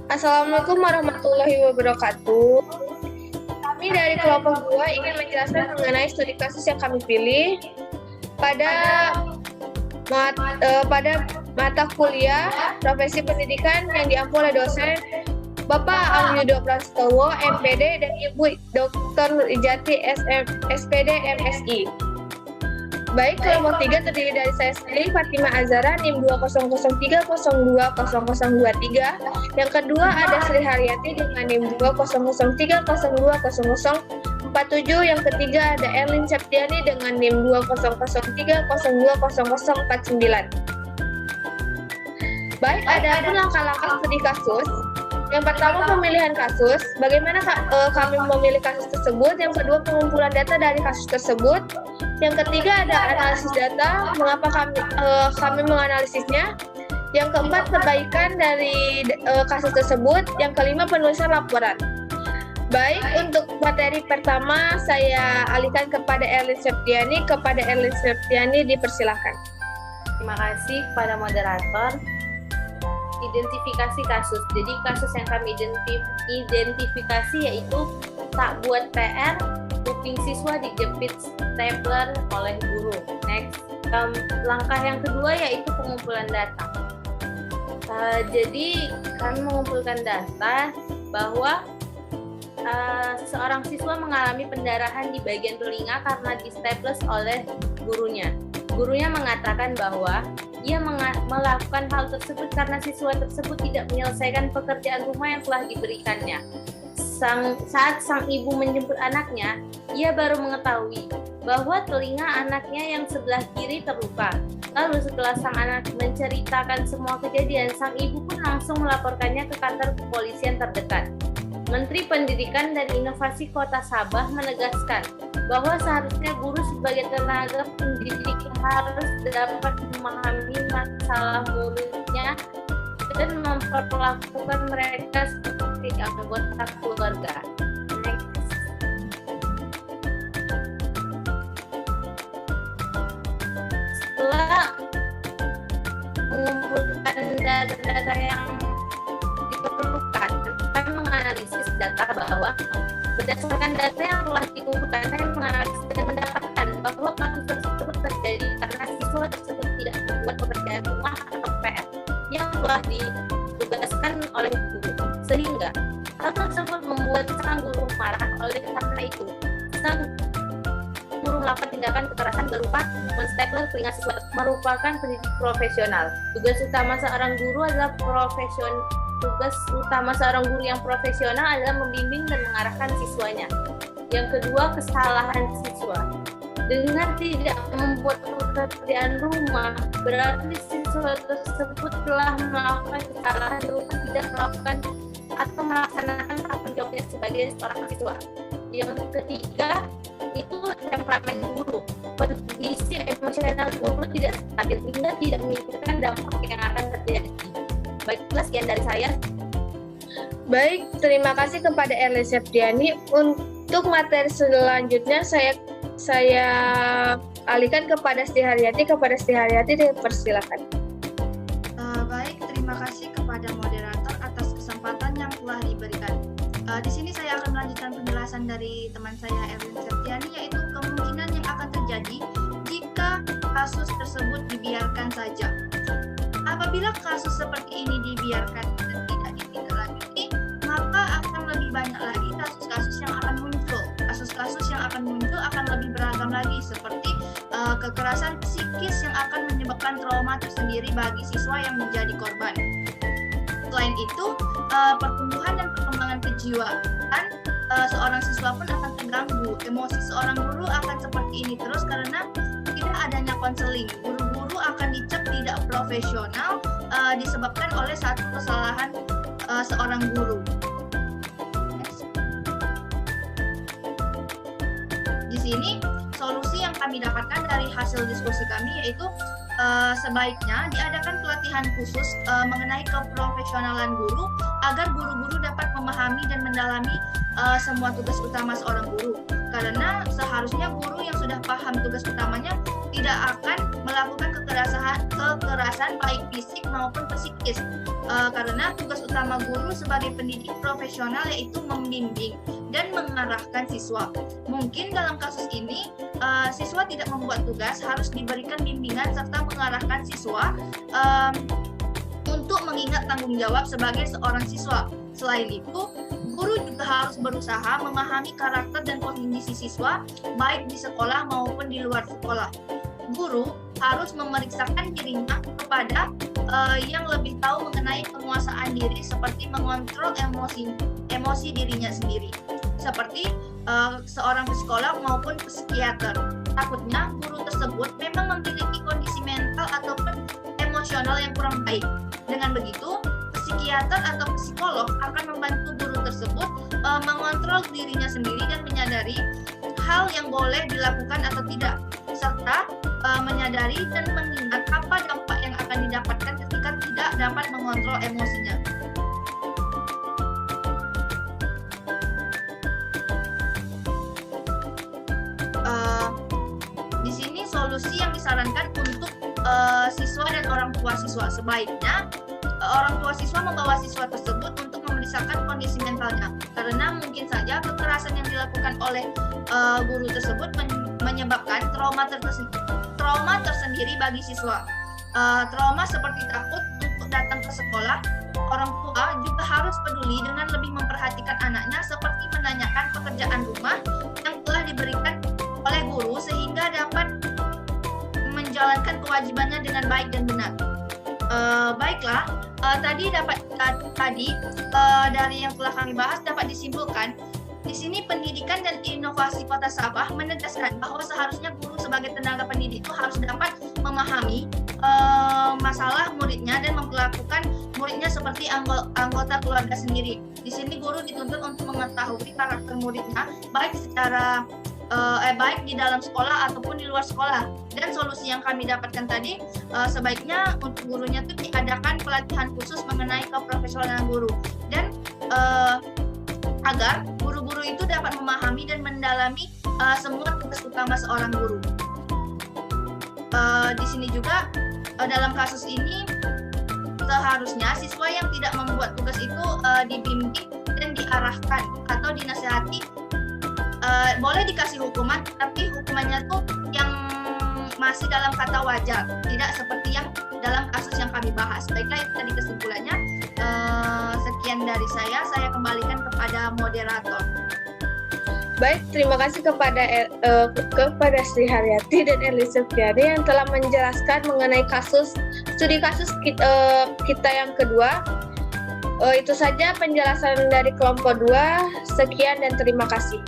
Assalamualaikum warahmatullahi wabarakatuh. Kami dari kelompok 2 ingin menjelaskan mengenai studi kasus yang kami pilih pada mata kuliah profesi pendidikan yang diampu oleh dosen Bapak Amyudo Prastowo, MPD, dan Ibu Dr. Nurjati, SPD, MSI. Baik, kelompok 3 terdiri dari saya sendiri, Fatima Azara, NIM 20030200023. Yang kedua ada Sri Haryati dengan NIM 20030200047. Yang ketiga ada Erlin Septiani dengan NIM 20030200049. Baik, ada pun langkah-langkah studi kasus. Yang pertama, pemilihan kasus. Bagaimana kami memilih kasus tersebut? Yang kedua, pengumpulan data dari kasus tersebut. Yang ketiga, ada analisis data. Mengapa kami menganalisisnya? Yang keempat, perbaikan dari kasus tersebut. Yang kelima, penulisan laporan. Baik, untuk materi pertama saya alihkan kepada Erlin Septiani. Kepada Erlin Septiani dipersilakan. Terima kasih kepada moderator. Identifikasi kasus. Jadi kasus yang kami identifikasi yaitu tak buat PR, kuping siswa dijepit stapler oleh guru. Next, langkah yang kedua yaitu pengumpulan data. Jadi kami mengumpulkan data bahwa seorang siswa mengalami pendarahan di bagian telinga karena di staples oleh gurunya. Gurunya mengatakan bahwa ia melakukan hal tersebut karena siswa tersebut tidak menyelesaikan pekerjaan rumah yang telah diberikannya. Saat sang ibu menjemput anaknya, ia baru mengetahui bahwa telinga anaknya yang sebelah kiri terluka. Lalu setelah sang anak menceritakan semua kejadian, sang ibu pun langsung melaporkannya ke kantor kepolisian terdekat. Menteri Pendidikan dan Inovasi Kota Sabah menegaskan bahwa seharusnya guru sebagai tenaga pendidik harus dapat memahami masalah muridnya dan memperlakukan mereka seperti anggota keluarga. Next. Setelah mengumpulkan data-data yang diperlukan, kami menganalisis data bahwa berdasarkan data yang telah dikumpulkan, saya menganalisis dan mendapatkan bahwa kasus tersebut terjadi karena siswa tersebut tidak membuat pekerjaan rumah atau PR yang telah ditugaskan oleh guru, sehingga hal tersebut membuat sang guru marah. Oleh karena itu, sang guru melakukan tindakan kekerasan berupa menstapler telinga siswa. Merupakan pendidik profesional. Tugas utama seorang guru yang profesional adalah membimbing dan mengarahkan siswanya. Yang kedua, kesalahan siswa. Dengan tidak membuat pekerjaan rumah, berarti siswa tersebut telah melakukan kesalahan berupa tidak melakukan atau melaksanakan tanggung jawabnya sebagai seorang siswa. Yang ketiga, itu temperamen guru. Kondisi emosional guru tidak stabil hingga tidak memikirkan dampak yang akan terjadi. Baiklah, sekian dari saya. Baik, terima kasih kepada Erlin Septiani. Untuk materi selanjutnya saya alihkan kepada Sri Haryati. Kepada Sri Haryati dipersilakan. Baik, terima kasih kepada moderator atas kesempatan yang telah diberikan. Di sini saya akan melanjutkan penjelasan dari teman saya Erlin Septiani, yaitu kemungkinan yang akan terjadi jika kasus tersebut dibiarkan saja. Apabila kasus seperti ini dibiarkan dan tidak ditindaklanjuti, maka akan lebih banyak lagi kasus-kasus yang akan muncul. Kasus-kasus yang akan muncul akan lebih beragam lagi, seperti kekerasan psikis yang akan menyebabkan trauma tersendiri bagi siswa yang menjadi korban. Selain itu, pertumbuhan dan perkembangan kejiwaan seorang siswa pun akan terganggu. Emosi seorang guru akan seperti ini terus karena tidak adanya konseling. Guru-guru akan dicap tidak profesional disebabkan oleh satu kesalahan seorang guru. Di sini solusi yang kami dapatkan dari hasil diskusi kami yaitu sebaiknya diadakan pelatihan khusus mengenai keprofesionalan guru agar guru-guru dapat memahami dan mendalami semua tugas utama seorang guru. karena seharusnya guru yang sudah paham tugas utamanya tidak akan melakukan kekerasan baik fisik maupun psikis. Karena tugas utama guru sebagai pendidik profesional yaitu membimbing dan mengarahkan siswa. Mungkin dalam kasus ini siswa tidak membuat tugas, harus diberikan bimbingan serta mengarahkan siswa untuk mengingat tanggung jawab sebagai seorang siswa. Selain itu, guru juga harus berusaha memahami karakter dan kondisi siswa baik di sekolah maupun di luar sekolah. Guru harus memeriksakan dirinya kepada yang lebih tahu mengenai penguasaan diri, seperti mengontrol emosi dirinya sendiri, seperti seorang psikolog maupun psikiater. Takutnya guru tersebut memang memiliki kondisi mental ataupun emosional yang kurang baik. Dengan begitu, psikiater atau psikolog akan membantu guru tersebut mengontrol dirinya sendiri dan menyadari hal yang boleh dilakukan atau tidak, serta menyadari dan mengingat apa dampak yang akan didapatkan ketika tidak dapat mengontrol emosinya. Di sini solusi yang disarankan untuk siswa dan orang tua siswa. Sebaiknya orang tua siswa membawa siswa tersebut untuk memeriksakan kondisi mentalnya, karena mungkin saja kekerasan yang dilakukan oleh guru tersebut menyebabkan trauma tersendiri bagi siswa. Trauma seperti takut untuk datang ke sekolah. Orang tua juga harus peduli dengan lebih memperhatikan anaknya, seperti menanyakan pekerjaan rumah yang telah diberikan oleh guru sehingga dapat menjalankan kewajibannya dengan baik dan benar. Baiklah, tadi dari yang telah kami bahas dapat disimpulkan di sini pendidikan dan inovasi Kota Sabah menegaskan bahwa seharusnya guru sebagai tenaga pendidik itu harus dapat memahami masalah muridnya dan memperlakukan muridnya seperti anggota keluarga sendiri. Di sini guru dituntut untuk mengetahui karakter muridnya baik di dalam sekolah ataupun di luar sekolah. Dan solusi yang kami dapatkan tadi, sebaiknya untuk gurunya itu diadakan pelatihan khusus mengenai keprofesionalan guru, dan agar guru-guru itu dapat memahami dan mendalami semua tugas utama seorang guru. Di sini juga dalam kasus ini seharusnya siswa yang tidak membuat tugas itu dibimbing dan diarahkan atau dinasihati. Boleh dikasih hukuman, tapi hukumannya tuh yang masih dalam kata wajar, tidak seperti yang dalam kasus yang kami bahas. Baiklah, itu tadi kesimpulannya. Sekian dari saya kembalikan kepada moderator. Baik, terima kasih kepada Sri Haryati dan Erlin Septiani yang telah menjelaskan mengenai studi kasus kita yang kedua. Itu saja penjelasan dari kelompok 2. Sekian dan terima kasih.